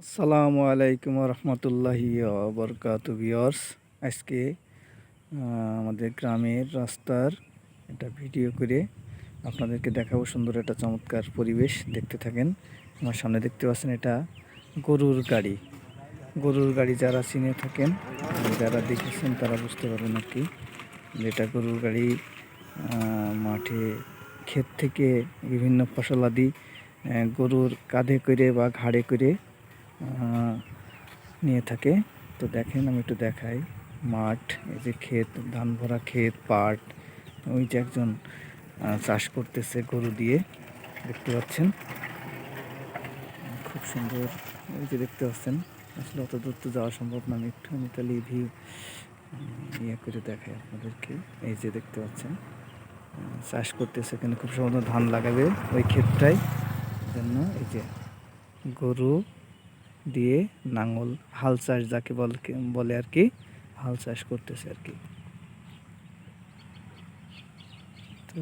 আসসালামু আলাইকুম রহমতুল্লাহি বরকাতু ভিউয়ার্স। আজকে আমাদের গ্রামের রাস্তার একটা ভিডিও করে আপনাদেরকে দেখাবো। সুন্দর একটা চমৎকার পরিবেশ, দেখতে থাকেন। আমার সামনে দেখতে পাচ্ছেন এটা গরুর গাড়ি। গরুর গাড়ি যারা চিনে থাকেন, যারা দেখেছেন তারা বুঝতে পারবেন আর কি, যেটা গরুর গাড়ি মাঠে ক্ষেত থেকে বিভিন্ন ফসলাদি গরুর কাঁধে করে বা ঘাড়ে করে নিয়ে থাকে। তো দেখেন, আমি একটু দেখাই। মাঠ, এই যে ক্ষেত, ধান ভরা ক্ষেত, পাট, ওই যে একজন চাষ করতেছে গরু দিয়ে, দেখতে পাচ্ছেন। খুব সুন্দর, ওই যে দেখতে পাচ্ছেন। আসলে অত দূর তো যাওয়া সম্ভব না, আমি একটুখানি তাহলে ভিউ ইয়ে করে দেখাই আপনাদেরকে। এই যে দেখতে পাচ্ছেন চাষ করতেছে, কিন্তু খুব সুন্দর ধান লাগাবে ওই ক্ষেতটাই জন্য। এই যে গরু দিয়ে নাঙল, হাল চাষ যাকে বলে আর কি, হাল চাষ করতেছে আর কি। তো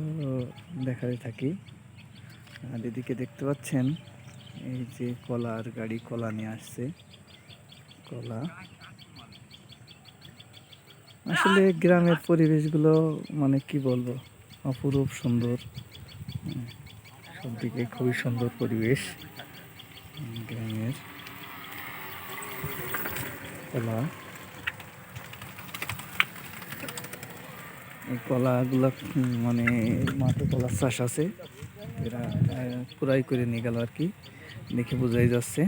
দেখাতে থাকি। আর এদিকে দেখতে পাচ্ছেন এই যে কলার গাড়ি, কলা নিয়ে আসছে। কলা, আসলে গ্রামের পরিবেশগুলো মানে কি বলবো, অপরূপ সুন্দর। সবদিকে খুবই সুন্দর পরিবেশ গ্রামের। কলা, এই কলাগুলো মানে মাঠে কলার চাষ আছে, এরা পুরাই করে নিয়ে গেল আর কি, দেখে বোঝাই যাচ্ছে।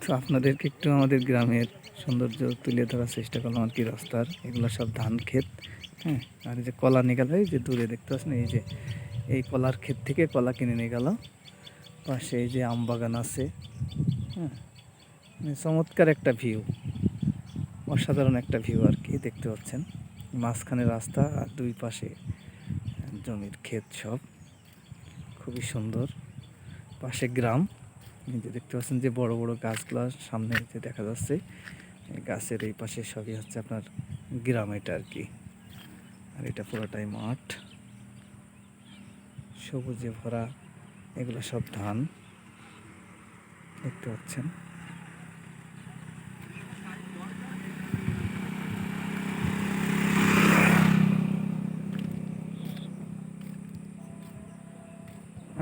তো আপনাদেরকে একটু আমাদের গ্রামের সৌন্দর্য তুলে ধরার চেষ্টা করলাম আর কি। রাস্তার এগুলো সব ধান ক্ষেত, হ্যাঁ। আর এই যে কলা নিয়ে গেল, এই যে দূরে দেখতে পাচ্ছেন, এই যে এই কলার ক্ষেত থেকে কলা কিনে নিয়ে গেল। পাশে এই যে আম বাগান আছে, হ্যাঁ। চমৎকার একটা ভিউ, অসাধারণ একটা ভিউ আর কি, দেখতে পাচ্ছেন। মাঝখানে রাস্তা আর দুই পাশে জমির ক্ষেত, সব খুবই সুন্দর। পাশে গ্রাম, যে দেখতে পাচ্ছেন যে বড় বড় গাছগুলো সামনে যে দেখা যাচ্ছে, গাছের এই পাশে সবই হচ্ছে আপনার গ্রাম এটা আর কি। আর এটা পুরোটাই মাঠ, সবুজে ভরা, এগুলো সব ধান, দেখতে পাচ্ছেন।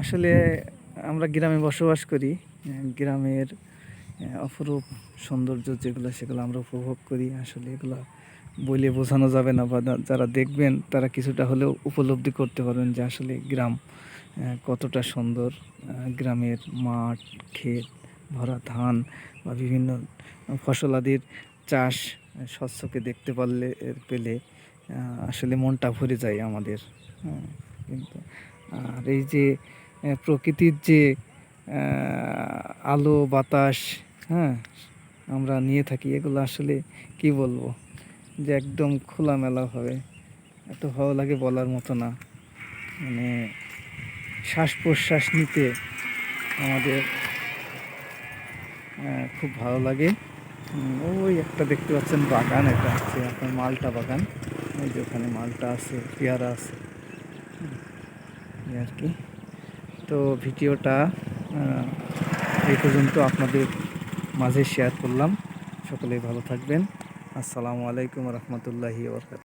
আসলে আমরা গ্রামে বসবাস করি, গ্রামের অপরূপ সৌন্দর্য যেগুলো, সেগুলো আমরা উপভোগ করি। আসলে এগুলো বলে বোঝানো যাবে না, বা যারা দেখবেন তারা কিছুটা হলেও উপলব্ধি করতে পারবেন যে আসলে গ্রাম কতটা সুন্দর। গ্রামের মাঠ, ক্ষেত ভরা ধান বা বিভিন্ন ফসলাদির চাষ, শস্যকে দেখতে পেলে আসলে মনটা ভরে যায় আমাদের। কিন্তু আর এই যে প্রকৃতির যে আলো বাতাস, হ্যাঁ, আমরা নিয়ে থাকি, এগুলো আসলে কি বলবো, যে একদম খোলামেলাভাবে এত ভালো লাগে বলার মতো না। মানে শ্বাস প্রশ্বাস নিতে আমাদের খুব ভালো লাগে। ওই একটা দেখতে পাচ্ছেন বাগান, এটা হচ্ছে আপনার মালটা বাগান। ওই যে ওখানে মালটা আছে, পেয়ারা আছে, এই আর কি। তো ভিডিওটা এই পর্যন্ত আপনাদের মাঝে শেয়ার করলাম। সকলেই ভালো থাকবেন। আসসালামু আলাইকুম রহমতুল্লাহি ওয়া বারাকাতুহু।